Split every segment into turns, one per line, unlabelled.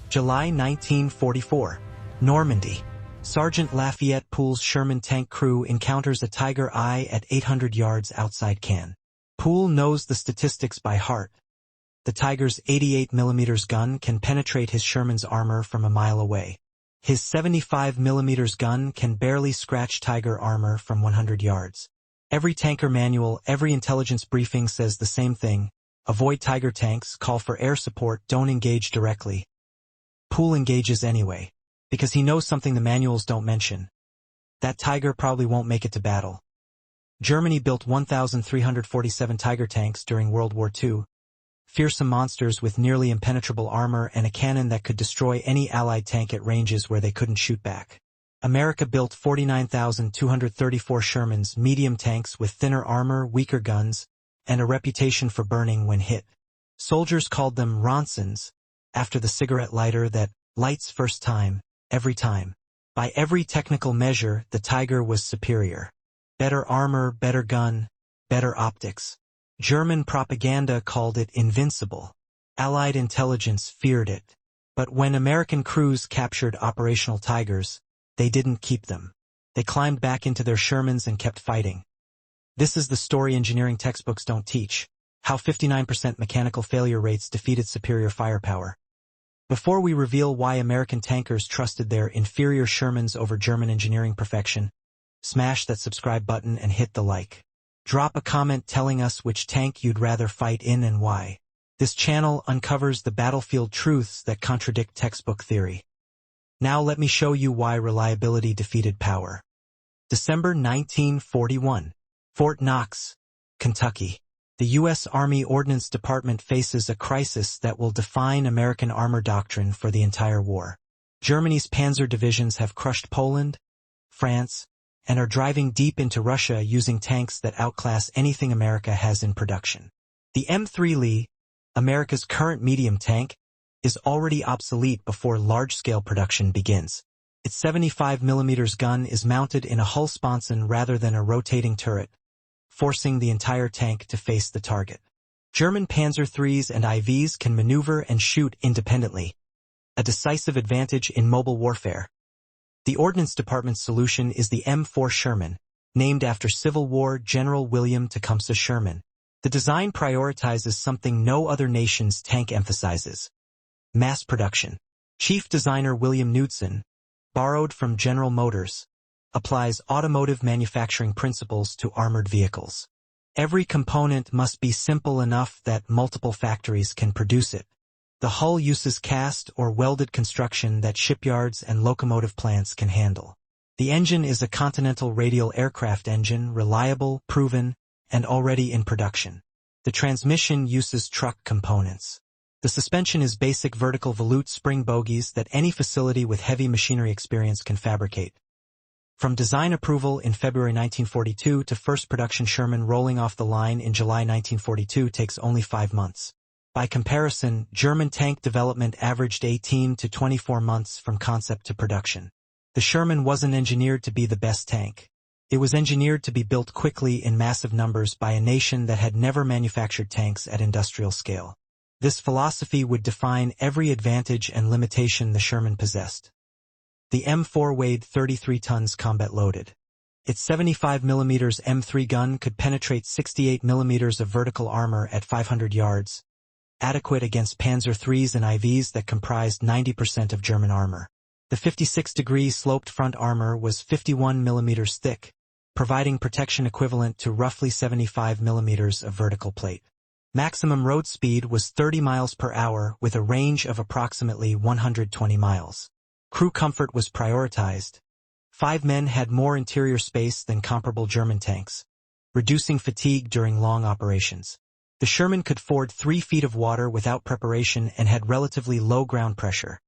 July 1944. Normandy. Sergeant Lafayette Poole's Sherman tank crew encounters a Tiger I at 800 yards outside Cannes. Poole knows the statistics by heart. The Tiger's 88mm gun can penetrate his Sherman's armor from a mile away. His 75mm gun can barely scratch Tiger armor from 100 yards. Every tanker manual, every intelligence briefing says the same thing. Avoid Tiger tanks, call for air support, don't engage directly. Poole engages anyway, because he knows something the manuals don't mention. That Tiger probably won't make it to battle. Germany built 1,347 Tiger tanks during World War II. Fearsome monsters with nearly impenetrable armor and a cannon that could destroy any Allied tank at ranges where they couldn't shoot back. America built 49,234 Shermans, medium tanks with thinner armor, weaker guns, and a reputation for burning when hit. Soldiers called them Ronsons, after the cigarette lighter that lights first time, every time. By every technical measure, the Tiger was superior. Better armor, better gun, better optics. German propaganda called it invincible. Allied intelligence feared it. But when American crews captured operational Tigers, they didn't keep them. They climbed back into their Shermans and kept fighting. This is the story engineering textbooks don't teach, how 59% mechanical failure rates defeated superior firepower. Before we reveal why American tankers trusted their inferior Shermans over German engineering perfection, smash that subscribe button and hit the like. Drop a comment telling us which tank you'd rather fight in and why. This channel uncovers the battlefield truths that contradict textbook theory. Now let me show you why reliability defeated power. December 1941. Fort Knox, Kentucky. The U.S. Army Ordnance Department faces a crisis that will define American armor doctrine for the entire war. Germany's panzer divisions have crushed Poland, France, and are driving deep into Russia using tanks that outclass anything America has in production. The M3 Lee, America's current medium tank, is already obsolete before large-scale production begins. Its 75mm gun is mounted in a hull sponson rather than a rotating turret, forcing the entire tank to face the target. German Panzer IIIs and IVs can maneuver and shoot independently, a decisive advantage in mobile warfare. The Ordnance Department's solution is the M4 Sherman, named after Civil War General William Tecumseh Sherman. The design prioritizes something no other nation's tank emphasizes: mass production. Chief designer William Knudsen, borrowed from General Motors, applies automotive manufacturing principles to armored vehicles. Every component must be simple enough that multiple factories can produce it. The hull uses cast or welded construction that shipyards and locomotive plants can handle. The engine is a Continental radial aircraft engine, reliable, proven, and already in production. The transmission uses truck components. The suspension is basic vertical volute spring bogies that any facility with heavy machinery experience can fabricate. From design approval in February 1942 to first production Sherman rolling off the line in July 1942 takes only 5 months. By comparison, German tank development averaged 18 to 24 months from concept to production. The Sherman wasn't engineered to be the best tank. It was engineered to be built quickly in massive numbers by a nation that had never manufactured tanks at industrial scale. This philosophy would define every advantage and limitation the Sherman possessed. The M4 weighed 33 tons combat loaded. Its 75mm M3 gun could penetrate 68mm of vertical armor at 500 yards, adequate against Panzer IIIs and IVs that comprised 90% of German armor. The 56-degree sloped front armor was 51mm thick, providing protection equivalent to roughly 75mm of vertical plate. Maximum road speed was 30 miles per hour with a range of approximately 120 miles. Crew comfort was prioritized. 5 men had more interior space than comparable German tanks, reducing fatigue during long operations. The Sherman could ford 3 feet of water without preparation and had relatively low ground pressure,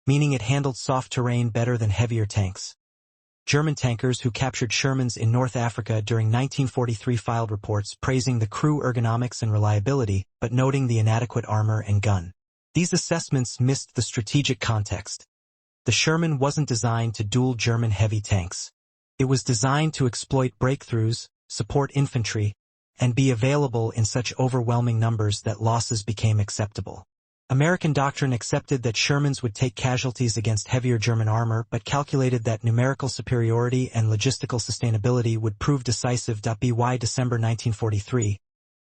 meaning it handled soft terrain better than heavier tanks. German tankers who captured Shermans in North Africa during 1943 filed reports praising the crew ergonomics and reliability, but noting the inadequate armor and gun. These assessments missed the strategic context. The Sherman wasn't designed to duel German heavy tanks. It was designed to exploit breakthroughs, support infantry, and be available in such overwhelming numbers that losses became acceptable. American doctrine accepted that Shermans would take casualties against heavier German armor but calculated that numerical superiority and logistical sustainability would prove decisive. By December 1943,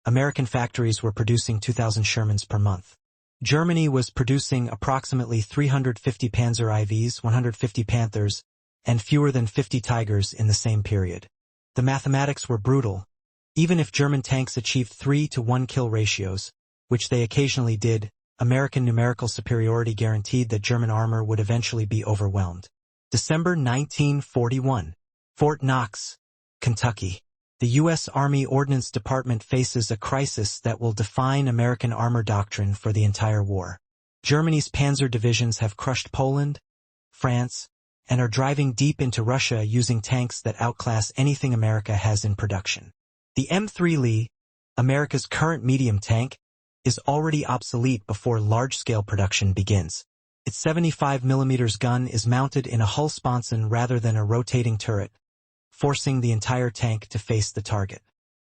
American factories were producing 2,000 Shermans per month. Germany was producing approximately 350 Panzer IVs, 150 Panthers, and fewer than 50 Tigers in the same period. The mathematics were brutal. Even if German tanks achieved 3-to-1 kill ratios, which they occasionally did, American numerical superiority guaranteed that German armor would eventually be overwhelmed. December 1941. Fort Knox, Kentucky. The U.S. Army Ordnance Department faces a crisis that will define American armor doctrine for the entire war. Germany's panzer divisions have crushed Poland, France, and are driving deep into Russia using tanks that outclass anything America has in production. The M3 Lee, America's current medium tank, is already obsolete before large-scale production begins. Its 75mm gun is mounted in a hull sponson rather than a rotating turret, forcing the entire tank to face the target.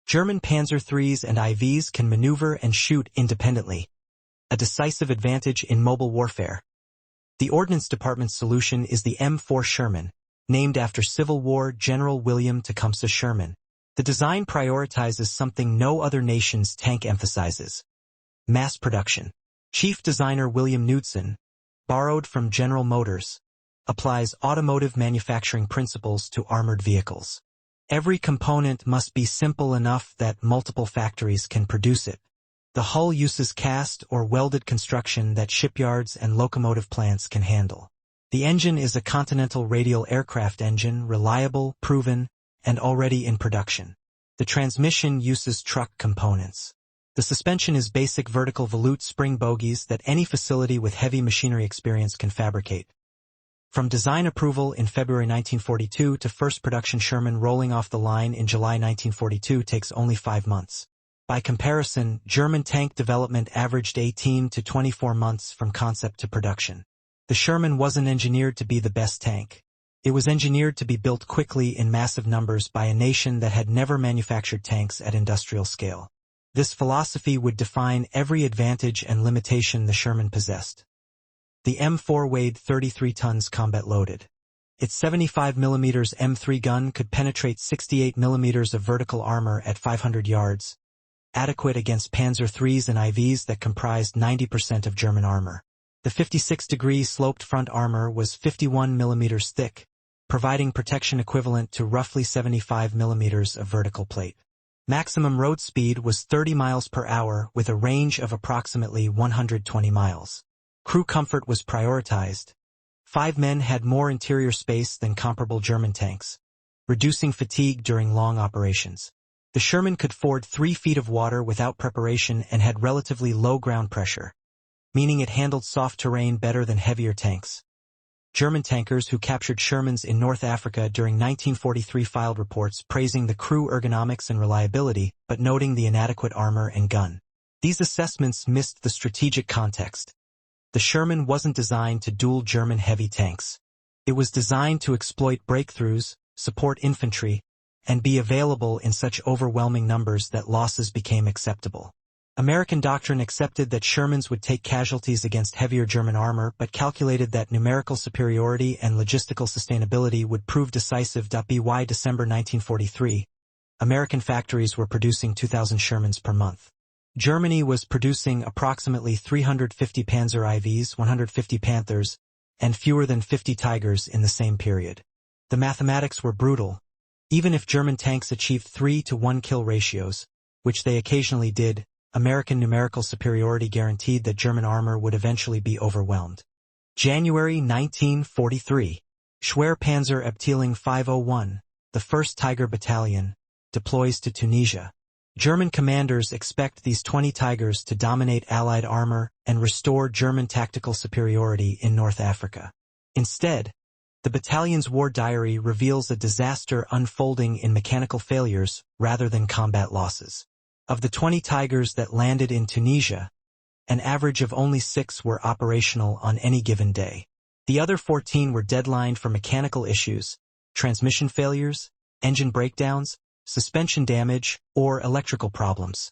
German Panzer IIIs and IVs can maneuver and shoot independently, a decisive advantage in mobile warfare. The Ordnance Department's solution is the M4 Sherman, named after Civil War General William Tecumseh Sherman. The design prioritizes something no other nation's tank emphasizes: mass production. Chief designer William Knudsen, borrowed from General Motors, applies automotive manufacturing principles to armored vehicles. Every component must be simple enough that multiple factories can produce it. The hull uses cast or welded construction that shipyards and locomotive plants can handle. The engine is a Continental radial aircraft engine, reliable, proven, and already in production. The transmission uses truck components. The suspension is basic vertical volute spring bogies that any facility with heavy machinery experience can fabricate. From design approval in February 1942 to first production Sherman rolling off the line in July 1942 takes only 5 months. By comparison, German tank development averaged 18 to 24 months from concept to production. The Sherman wasn't engineered to be the best tank. It was engineered to be built quickly in massive numbers by a nation that had never manufactured tanks at industrial scale. This philosophy would define every advantage and limitation the Sherman possessed. The M4 weighed 33 tons combat loaded. Its 75mm M3 gun could penetrate 68mm of vertical armor at 500 yards, adequate against Panzer IIIs and IVs that comprised 90% of German armor. The 56-degree sloped front armor was 51mm thick, providing protection equivalent to roughly 75mm of vertical plate. Maximum road speed was 30 miles per hour with a range of approximately 120 miles. Crew comfort was prioritized. 5 men had more interior space than comparable German tanks, reducing fatigue during long operations. The Sherman could ford 3 feet of water without preparation and had relatively low ground pressure, meaning it handled soft terrain better than heavier tanks. German tankers who captured Shermans in North Africa during 1943 filed reports praising the crew ergonomics and reliability, but noting the inadequate armor and gun. These assessments missed the strategic context. The Sherman wasn't designed to duel German heavy tanks. It was designed to exploit breakthroughs, support infantry, and be available in such overwhelming numbers that losses became acceptable. American doctrine accepted that Shermans would take casualties against heavier German armor but calculated that numerical superiority and logistical sustainability would prove decisive. By December 1943, American factories were producing 2,000 Shermans per month. Germany was producing approximately 350 Panzer IVs, 150 Panthers, and fewer than 50 Tigers in the same period. The mathematics were brutal. Even if German tanks achieved 3-to-1 kill ratios, which they occasionally did, American numerical superiority guaranteed that German armor would eventually be overwhelmed. January 1943. Schwerpanzer Abteilung 501, the 1st Tiger Battalion, deploys to Tunisia. German commanders expect these 20 Tigers to dominate Allied armor and restore German tactical superiority in North Africa. Instead, the battalion's war diary reveals a disaster unfolding in mechanical failures rather than combat losses. Of the 20 Tigers that landed in Tunisia, an average of only 6 were operational on any given day. The other 14 were deadlined for mechanical issues, transmission failures, engine breakdowns, suspension damage, or electrical problems.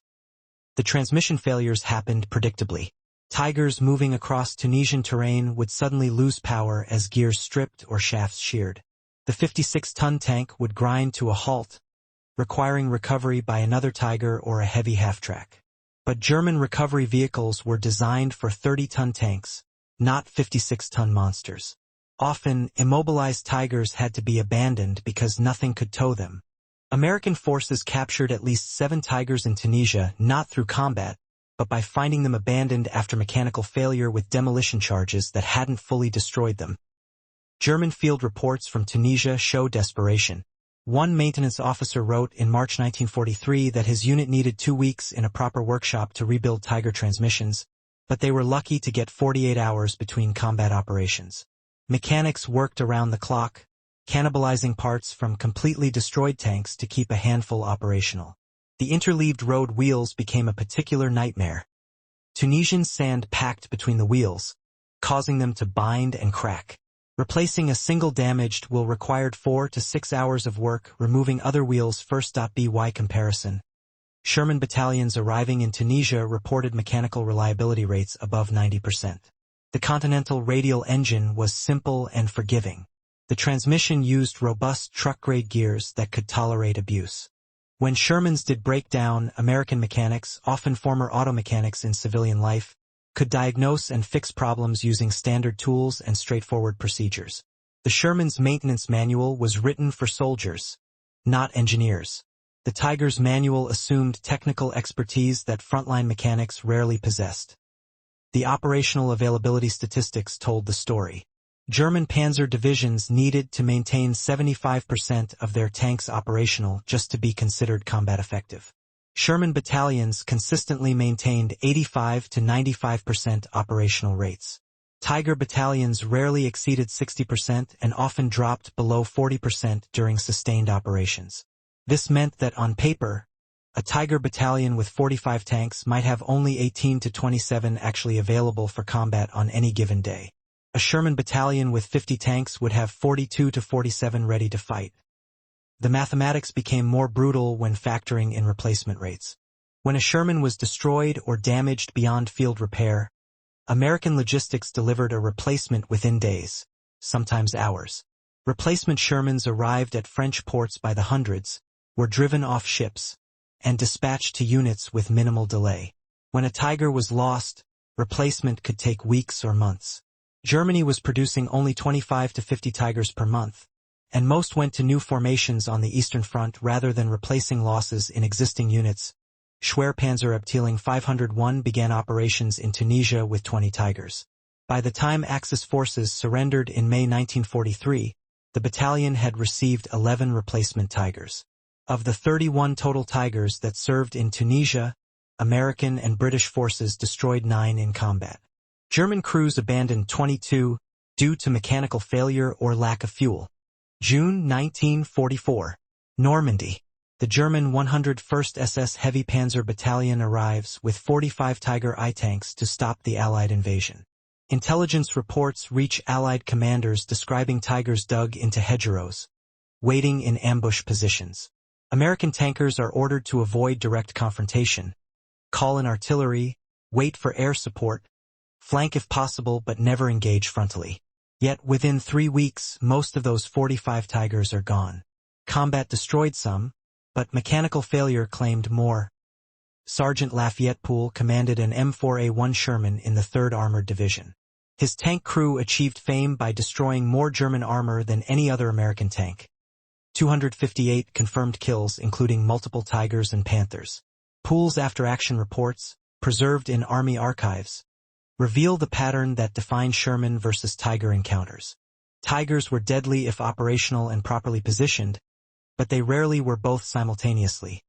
The transmission failures happened predictably. Tigers moving across Tunisian terrain would suddenly lose power as gears stripped or shafts sheared. The 56-ton tank would grind to a halt, requiring recovery by another Tiger or a heavy half-track. But German recovery vehicles were designed for 30-ton tanks, not 56-ton monsters. Often, immobilized Tigers had to be abandoned because nothing could tow them. American forces captured at least 7 Tigers in Tunisia not through combat, but by finding them abandoned after mechanical failure with demolition charges that hadn't fully destroyed them. German field reports from Tunisia show desperation. One maintenance officer wrote in March 1943 that his unit needed 2 weeks in a proper workshop to rebuild Tiger transmissions, but they were lucky to get 48 hours between combat operations. Mechanics worked around the clock, cannibalizing parts from completely destroyed tanks to keep a handful operational. The interleaved road wheels became a particular nightmare. Tunisian sand packed between the wheels, causing them to bind and crack. Replacing a single damaged wheel required 4 to 6 hours of work removing other wheels. By comparison, Sherman battalions arriving in Tunisia reported mechanical reliability rates above 90%. The Continental radial engine was simple and forgiving. The transmission used robust truck-grade gears that could tolerate abuse. When Shermans did break down, American mechanics, often former auto mechanics in civilian life, could diagnose and fix problems using standard tools and straightforward procedures. The Sherman's maintenance manual was written for soldiers, not engineers. The Tiger's manual assumed technical expertise that frontline mechanics rarely possessed. The operational availability statistics told the story. German panzer divisions needed to maintain 75% of their tanks operational just to be considered combat effective. Sherman battalions consistently maintained 85 to 95% operational rates. Tiger battalions rarely exceeded 60% and often dropped below 40% during sustained operations. This meant that on paper, a Tiger battalion with 45 tanks might have only 18 to 27 actually available for combat on any given day. A Sherman battalion with 50 tanks would have 42 to 47 ready to fight. The mathematics became more brutal when factoring in replacement rates. When a Sherman was destroyed or damaged beyond field repair, American logistics delivered a replacement within days, sometimes hours. Replacement Shermans arrived at French ports by the hundreds, were driven off ships, and dispatched to units with minimal delay. When a Tiger was lost, replacement could take weeks or months. Germany was producing only 25 to 50 Tigers per month, and most went to new formations on the Eastern Front rather than replacing losses in existing units. Schwerpanzerabteilung 501 began operations in Tunisia with 20 Tigers. By the time Axis forces surrendered in May 1943, the battalion had received 11 replacement Tigers. Of the 31 total Tigers that served in Tunisia, American and British forces destroyed 9 in combat. German crews abandoned 22 due to mechanical failure or lack of fuel. June 1944. Normandy. The German 101st SS Heavy Panzer Battalion arrives with 45 Tiger I tanks to stop the Allied invasion. Intelligence reports reach Allied commanders describing Tigers dug into hedgerows, waiting in ambush positions. American tankers are ordered to avoid direct confrontation, call in artillery, wait for air support, flank if possible but never engage frontally. Yet within 3 weeks, most of those 45 Tigers are gone. Combat destroyed some, but mechanical failure claimed more. Sergeant Lafayette Poole commanded an M4A1 Sherman in the 3rd Armored Division. His tank crew achieved fame by destroying more German armor than any other American tank. 258 confirmed kills including multiple Tigers and Panthers. Poole's after-action reports, preserved in Army archives, reveal the pattern that defined Sherman versus Tiger encounters. Tigers were deadly if operational and properly positioned, but they rarely were both simultaneously.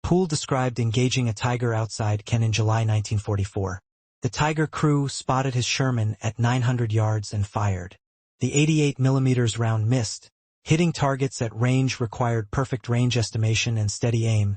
Poole described engaging a Tiger outside Caen in July 1944. The Tiger crew spotted his Sherman at 900 yards and fired. The 88mm round missed. Hitting targets at range required perfect range estimation and steady aim,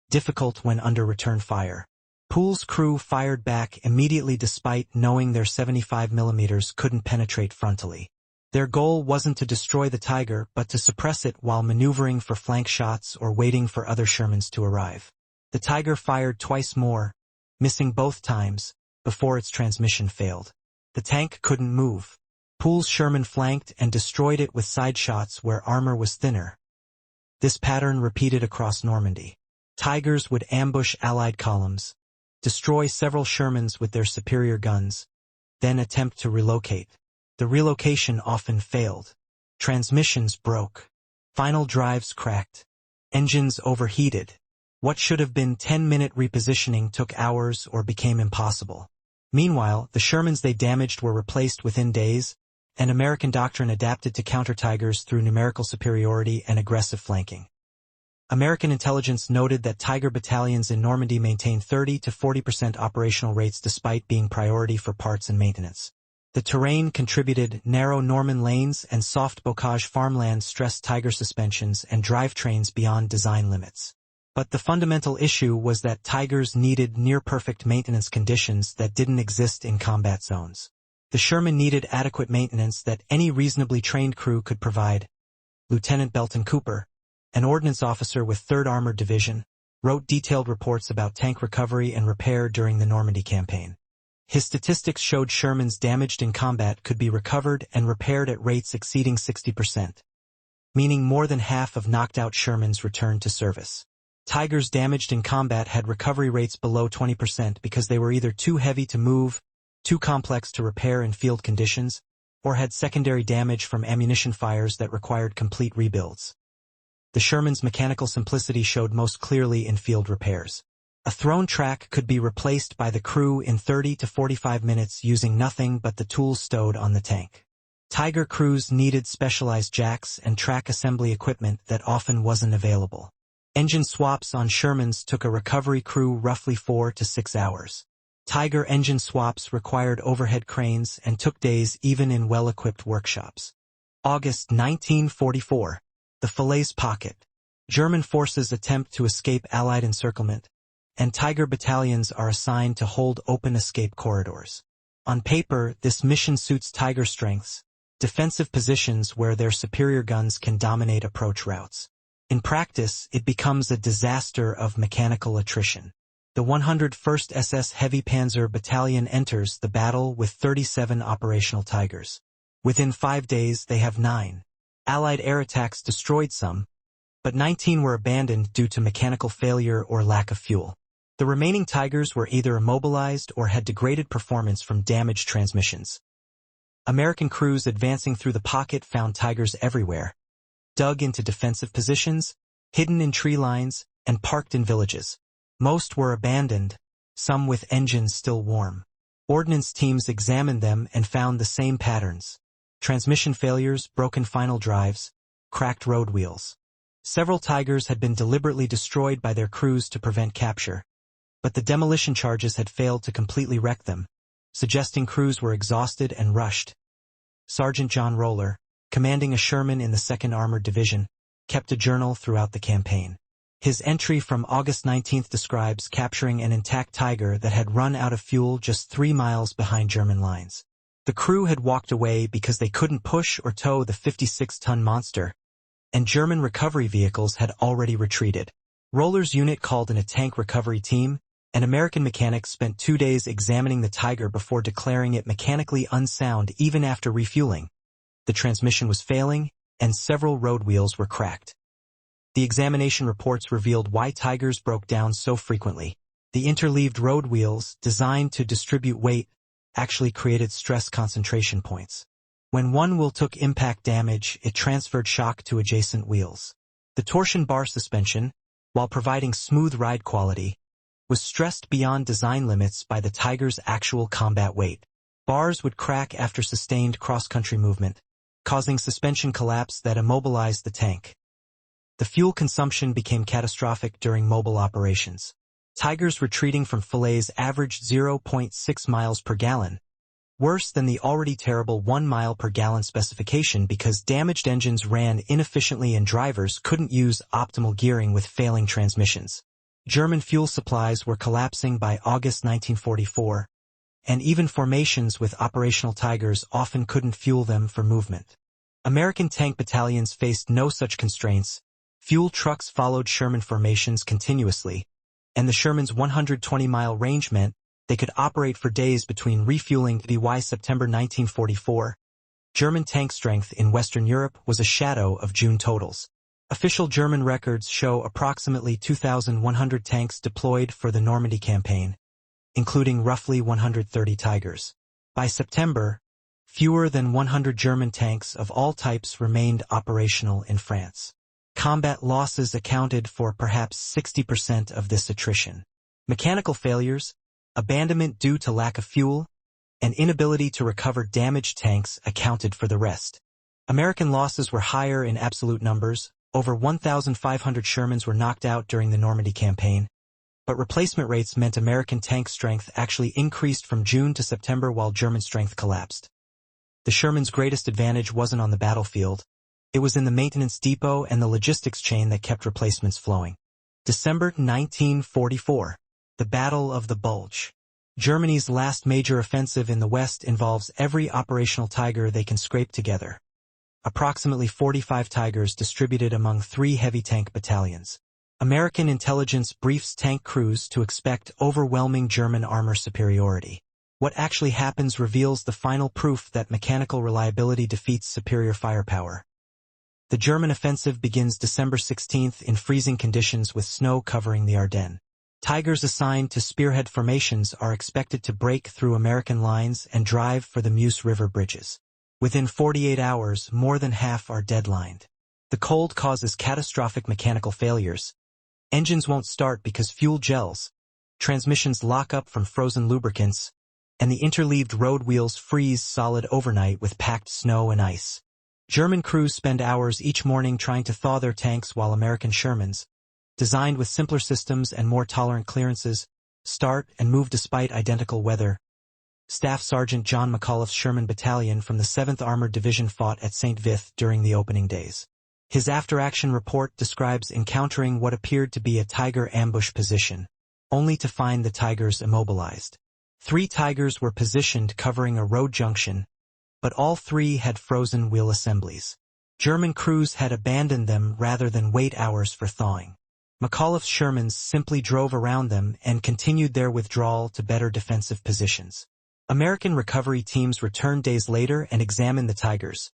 difficult when under return fire. Poole's crew fired back immediately despite knowing their 75mm couldn't penetrate frontally. Their goal wasn't to destroy the Tiger but to suppress it while maneuvering for flank shots or waiting for other Shermans to arrive. The Tiger fired twice more, missing both times, before its transmission failed. The tank couldn't move. Poole's Sherman flanked and destroyed it with side shots where armor was thinner. This pattern repeated across Normandy. Tigers would ambush Allied columns, destroy several Shermans with their superior guns, then attempt to relocate. The relocation often failed. Transmissions broke. Final drives cracked. Engines overheated. What should have been 10-minute repositioning took hours or became impossible. Meanwhile, the Shermans they damaged were replaced within days, and American doctrine adapted to counter Tigers through numerical superiority and aggressive flanking. American intelligence noted that Tiger battalions in Normandy maintained 30 to 40% operational rates despite being priority for parts and maintenance. The terrain contributed. Narrow Norman lanes and soft bocage farmland stressed Tiger suspensions and drivetrains beyond design limits. But the fundamental issue was that Tigers needed near-perfect maintenance conditions that didn't exist in combat zones. The Sherman needed adequate maintenance that any reasonably trained crew could provide. Lieutenant Belton Cooper, an ordnance officer with 3rd Armored Division, wrote detailed reports about tank recovery and repair during the Normandy campaign. His statistics showed Shermans damaged in combat could be recovered and repaired at rates exceeding 60%, meaning more than half of knocked-out Shermans returned to service. Tigers damaged in combat had recovery rates below 20% because they were either too heavy to move, too complex to repair in field conditions, or had secondary damage from ammunition fires that required complete rebuilds. The Sherman's mechanical simplicity showed most clearly in field repairs. A thrown track could be replaced by the crew in 30 to 45 minutes using nothing but the tools stowed on the tank. Tiger crews needed specialized jacks and track assembly equipment that often wasn't available. Engine swaps on Shermans took a recovery crew roughly 4 to 6 hours. Tiger engine swaps required overhead cranes and took days even in well-equipped workshops. August 1944. The Falaise Pocket. German forces attempt to escape Allied encirclement, and Tiger battalions are assigned to hold open escape corridors. On paper, this mission suits Tiger strengths, defensive positions where their superior guns can dominate approach routes. In practice, it becomes a disaster of mechanical attrition. The 101st SS Heavy Panzer Battalion enters the battle with 37 operational Tigers. Within 5 days, they have 9. Allied air attacks destroyed some, but 19 were abandoned due to mechanical failure or lack of fuel. The remaining Tigers were either immobilized or had degraded performance from damaged transmissions. American crews advancing through the pocket found Tigers everywhere, dug into defensive positions, hidden in tree lines, and parked in villages. Most were abandoned, some with engines still warm. Ordnance teams examined them and found the same patterns: transmission failures, broken final drives, cracked road wheels. Several Tigers had been deliberately destroyed by their crews to prevent capture, but the demolition charges had failed to completely wreck them, suggesting crews were exhausted and rushed. Sergeant John Roller, commanding a Sherman in the 2nd Armored Division, kept a journal throughout the campaign. His entry from August 19 describes capturing an intact Tiger that had run out of fuel just 3 miles behind German lines. The crew had walked away because they couldn't push or tow the 56-ton monster, and German recovery vehicles had already retreated. Roller's unit called in a tank recovery team, and American mechanics spent 2 days examining the Tiger before declaring it mechanically unsound even after refueling. The transmission was failing, and several road wheels were cracked. The examination reports revealed why Tigers broke down so frequently. The interleaved road wheels, designed to distribute weight, actually created stress concentration points. When one wheel took impact damage, it transferred shock to adjacent wheels. The torsion bar suspension, while providing smooth ride quality, was stressed beyond design limits by the Tiger's actual combat weight. Bars would crack after sustained cross-country movement, causing suspension collapse that immobilized the tank. The fuel consumption became catastrophic during mobile operations. Tigers retreating from Falaise averaged 0.6 miles per gallon, worse than the already terrible 1 mile per gallon specification because damaged engines ran inefficiently and drivers couldn't use optimal gearing with failing transmissions. German fuel supplies were collapsing by August 1944, and even formations with operational Tigers often couldn't fuel them for movement. American tank battalions faced no such constraints. Fuel trucks followed Sherman formations continuously, and the Sherman's 120-mile range meant They could operate for days between refueling. WWII September 1944. German tank strength in Western Europe was a shadow of June totals. Official German records show approximately 2,100 tanks deployed for the Normandy campaign, including roughly 130 Tigers. By September, fewer than 100 German tanks of all types remained operational in France. Combat losses accounted for perhaps 60% of this attrition. Mechanical failures, abandonment due to lack of fuel, and inability to recover damaged tanks accounted for the rest. American losses were higher in absolute numbers. Over 1,500 Shermans were knocked out during the Normandy campaign, but replacement rates meant American tank strength actually increased from June to September while German strength collapsed. The Sherman's greatest advantage wasn't on the battlefield. It was in the maintenance depot and the logistics chain that kept replacements flowing. December 1944. The Battle of the Bulge. Germany's last major offensive in the West involves every operational Tiger they can scrape together. Approximately 45 Tigers distributed among 3 heavy tank battalions. American intelligence briefs tank crews to expect overwhelming German armor superiority. What actually happens reveals the final proof that mechanical reliability defeats superior firepower. The German offensive begins December 16 in freezing conditions with snow covering the Ardennes. Tigers assigned to spearhead formations are expected to break through American lines and drive for the Meuse River bridges. Within 48 hours, more than half are deadlined. The cold causes catastrophic mechanical failures. Engines won't start because fuel gels, transmissions lock up from frozen lubricants, and the interleaved road wheels freeze solid overnight with packed snow and ice. German crews spend hours each morning trying to thaw their tanks while American Shermans, designed with simpler systems and more tolerant clearances, start and move despite identical weather. Staff Sergeant John McAuliffe's Sherman Battalion from the 7th Armored Division fought at St. Vith during the opening days. His after-action report describes encountering what appeared to be a Tiger ambush position, only to find the Tigers immobilized. 3 Tigers were positioned covering a road junction, but all 3 had frozen wheel assemblies. German crews had abandoned them rather than wait hours for thawing. McAuliffe's Shermans simply drove around them and continued their withdrawal to better defensive positions. American recovery teams returned days later and examined the Tigers.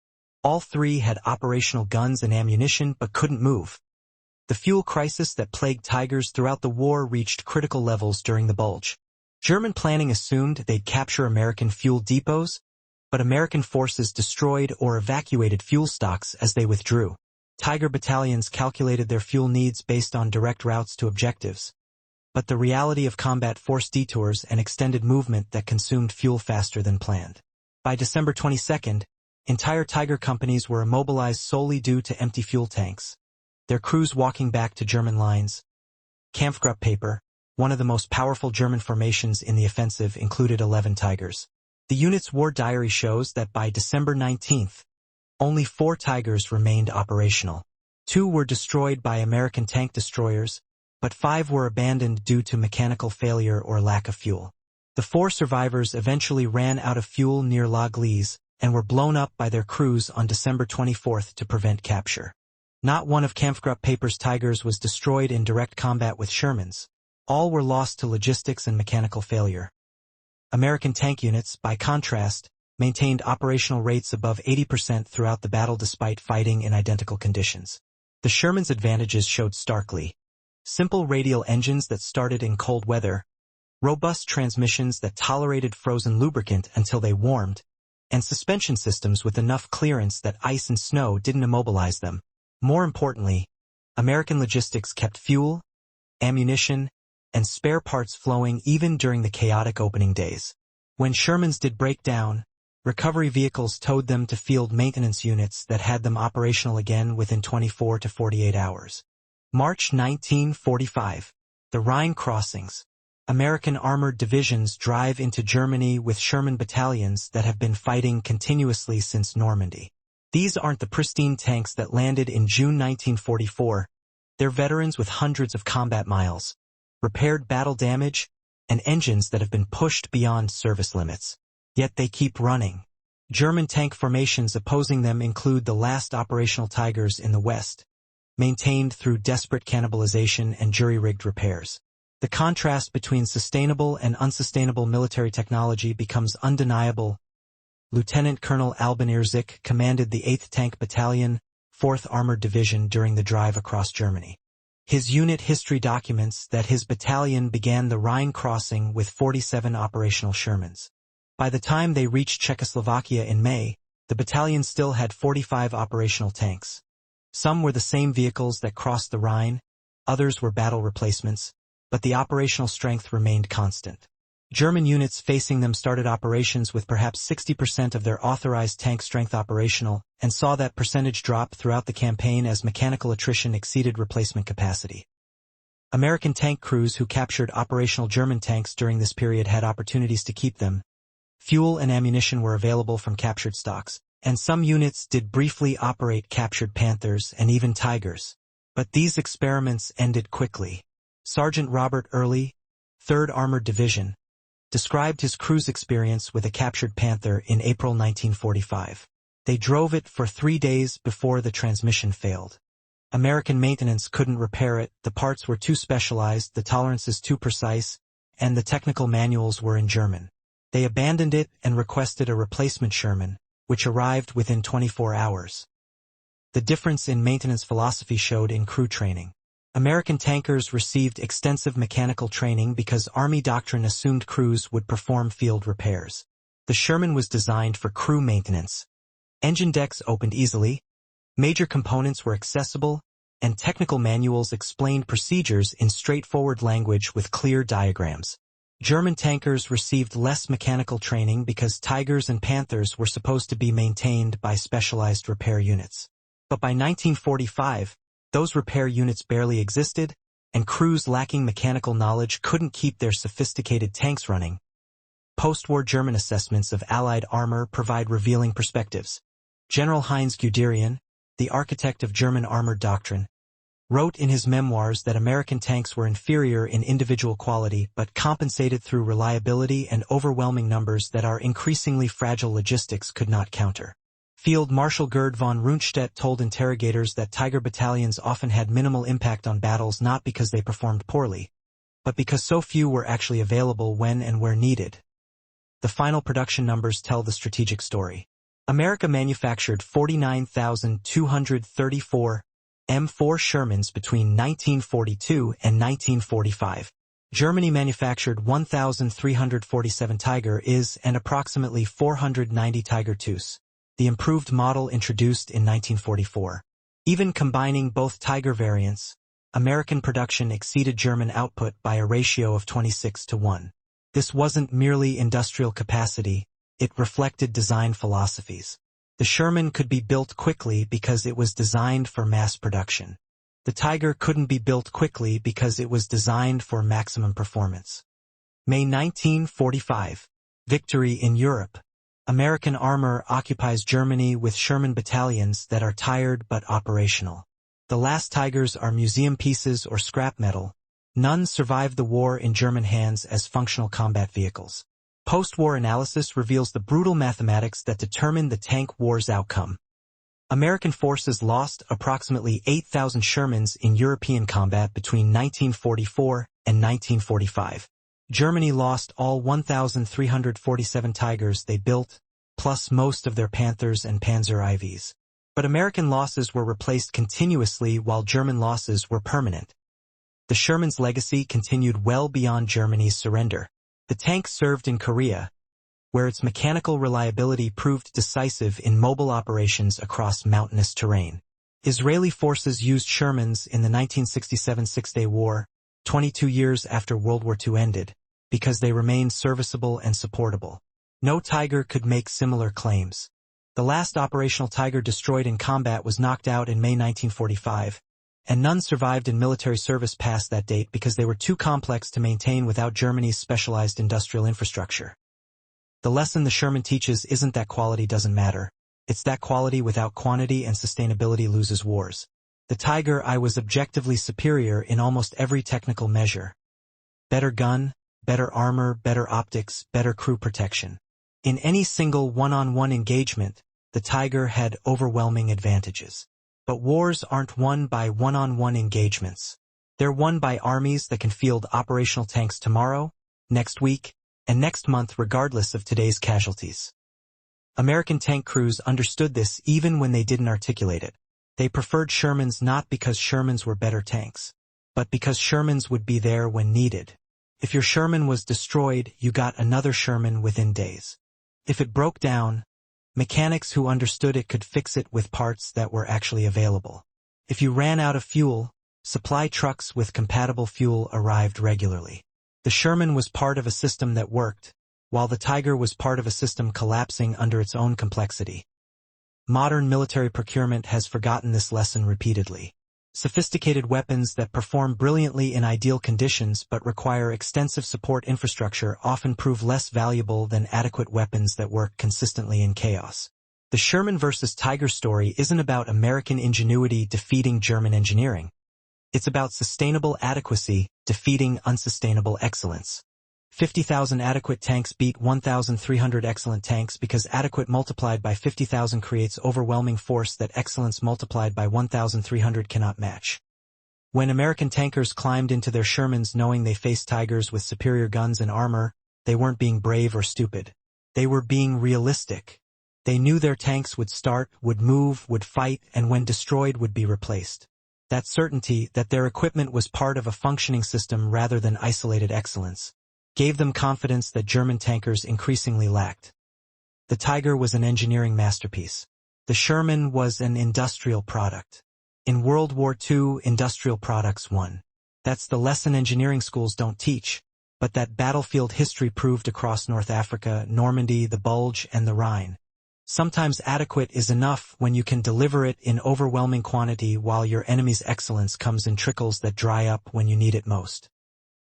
All 3 had operational guns and ammunition but couldn't move. The fuel crisis that plagued Tigers throughout the war reached critical levels during the Bulge. German planning assumed they'd capture American fuel depots, but American forces destroyed or evacuated fuel stocks as they withdrew. Tiger battalions calculated their fuel needs based on direct routes to objectives, but the reality of combat forced detours and extended movement that consumed fuel faster than planned. By December 22, entire Tiger companies were immobilized solely due to empty fuel tanks, their crews walking back to German lines. Kampfgruppe paper, one of the most powerful German formations in the offensive, included 11 Tigers. The unit's war diary shows that by December 19, only 4 Tigers remained operational. 2 were destroyed by American tank destroyers, but 5 were abandoned due to mechanical failure or lack of fuel. The 4 survivors eventually ran out of fuel near La Glise and were blown up by their crews on December 24 to prevent capture. Not one of Kampfgruppe paper's Tigers was destroyed in direct combat with Shermans. All were lost to logistics and mechanical failure. American tank units, by contrast, maintained operational rates above 80% throughout the battle despite fighting in identical conditions. The Sherman's advantages showed starkly. Simple radial engines that started in cold weather, robust transmissions that tolerated frozen lubricant until they warmed, and suspension systems with enough clearance that ice and snow didn't immobilize them. More importantly, American logistics kept fuel, ammunition, and spare parts flowing even during the chaotic opening days. When Shermans did break down, recovery vehicles towed them to field maintenance units that had them operational again within 24 to 48 hours. March 1945. The Rhine crossings. American armored divisions drive into Germany with Sherman battalions that have been fighting continuously since Normandy. These aren't the pristine tanks that landed in June 1944. They're veterans with hundreds of combat miles, repaired battle damage, and engines that have been pushed beyond service limits. Yet they keep running. German tank formations opposing them include the last operational Tigers in the West, maintained through desperate cannibalization and jury-rigged repairs. The contrast between sustainable and unsustainable military technology becomes undeniable. Lieutenant Colonel Albin Irzik commanded the 8th Tank Battalion, 4th Armored Division during the drive across Germany. His unit history documents that his battalion began the Rhine crossing with 47 operational Shermans. By the time they reached Czechoslovakia in May, the battalion still had 45 operational tanks. Some were the same vehicles that crossed the Rhine, others were battle replacements, but the operational strength remained constant. German units facing them started operations with perhaps 60% of their authorized tank strength operational, and saw that percentage drop throughout the campaign as mechanical attrition exceeded replacement capacity. American tank crews who captured operational German tanks during this period had opportunities to keep them. Fuel and ammunition were available from captured stocks, and some units did briefly operate captured Panthers and even Tigers. But these experiments ended quickly. Sergeant Robert Early, 3rd Armored Division, described his crew's experience with a captured Panther in April 1945. They drove it for 3 days before the transmission failed. American maintenance couldn't repair it, the parts were too specialized, the tolerances too precise, and the technical manuals were in German. They abandoned it and requested a replacement Sherman, which arrived within 24 hours. The difference in maintenance philosophy showed in crew training. American tankers received extensive mechanical training because Army doctrine assumed crews would perform field repairs. The Sherman was designed for crew maintenance. Engine decks opened easily, major components were accessible, and technical manuals explained procedures in straightforward language with clear diagrams. German tankers received less mechanical training because Tigers and Panthers were supposed to be maintained by specialized repair units. But by 1945, those repair units barely existed, and crews lacking mechanical knowledge couldn't keep their sophisticated tanks running. Post-war German assessments of Allied armor provide revealing perspectives. General Heinz Guderian, the architect of German armored doctrine, wrote in his memoirs that American tanks were inferior in individual quality but compensated through reliability and overwhelming numbers that our increasingly fragile logistics could not counter. Field Marshal Gerd von Rundstedt told interrogators that Tiger battalions often had minimal impact on battles not because they performed poorly, but because so few were actually available when and where needed. The final production numbers tell the strategic story. America manufactured 49,234 M4 Shermans between 1942 and 1945. Germany manufactured 1,347 Tiger IS and approximately 490 Tiger IIs. The improved model introduced in 1944. Even combining both Tiger variants, American production exceeded German output by a ratio of 26-1. This wasn't merely industrial capacity, it reflected design philosophies. The Sherman could be built quickly because it was designed for mass production. The Tiger couldn't be built quickly because it was designed for maximum performance. May 1945. Victory in Europe. American armor occupies Germany with Sherman battalions that are tired but operational. The last Tigers are museum pieces or scrap metal. None survived the war in German hands as functional combat vehicles. Post-war analysis reveals the brutal mathematics that determined the tank war's outcome. American forces lost approximately 8,000 Shermans in European combat between 1944 and 1945. Germany lost all 1,347 Tigers they built, plus most of their Panthers and Panzer IVs. But American losses were replaced continuously while German losses were permanent. The Sherman's legacy continued well beyond Germany's surrender. The tank served in Korea, where its mechanical reliability proved decisive in mobile operations across mountainous terrain. Israeli forces used Shermans in the 1967 Six-Day War, 22 years after World War II ended, because they remained serviceable and supportable. No Tiger could make similar claims. The last operational Tiger destroyed in combat was knocked out in May 1945, and none survived in military service past that date because they were too complex to maintain without Germany's specialized industrial infrastructure. The lesson the Sherman teaches isn't that quality doesn't matter, it's that quality without quantity and sustainability loses wars. The Tiger I was objectively superior in almost every technical measure. Better gun, better armor, better optics, better crew protection. In any single one-on-one engagement, the Tiger had overwhelming advantages. But wars aren't won by one-on-one engagements. They're won by armies that can field operational tanks tomorrow, next week, and next month regardless of today's casualties. American tank crews understood this even when they didn't articulate it. They preferred Shermans not because Shermans were better tanks, but because Shermans would be there when needed. If your Sherman was destroyed, you got another Sherman within days. If it broke down, mechanics who understood it could fix it with parts that were actually available. If you ran out of fuel, supply trucks with compatible fuel arrived regularly. The Sherman was part of a system that worked, while the Tiger was part of a system collapsing under its own complexity. Modern military procurement has forgotten this lesson repeatedly. Sophisticated weapons that perform brilliantly in ideal conditions but require extensive support infrastructure often prove less valuable than adequate weapons that work consistently in chaos. The Sherman versus Tiger story isn't about American ingenuity defeating German engineering. It's about sustainable adequacy defeating unsustainable excellence. 50,000 adequate tanks beat 1,300 excellent tanks because adequate multiplied by 50,000 creates overwhelming force that excellence multiplied by 1,300 cannot match. When American tankers climbed into their Shermans knowing they faced Tigers with superior guns and armor, they weren't being brave or stupid. They were being realistic. They knew their tanks would start, would move, would fight, and when destroyed would be replaced. That certainty that their equipment was part of a functioning system rather than isolated excellence gave them confidence that German tankers increasingly lacked. The Tiger was an engineering masterpiece. The Sherman was an industrial product. In World War II, industrial products won. That's the lesson engineering schools don't teach, but that battlefield history proved across North Africa, Normandy, the Bulge, and the Rhine. Sometimes adequate is enough when you can deliver it in overwhelming quantity while your enemy's excellence comes in trickles that dry up when you need it most.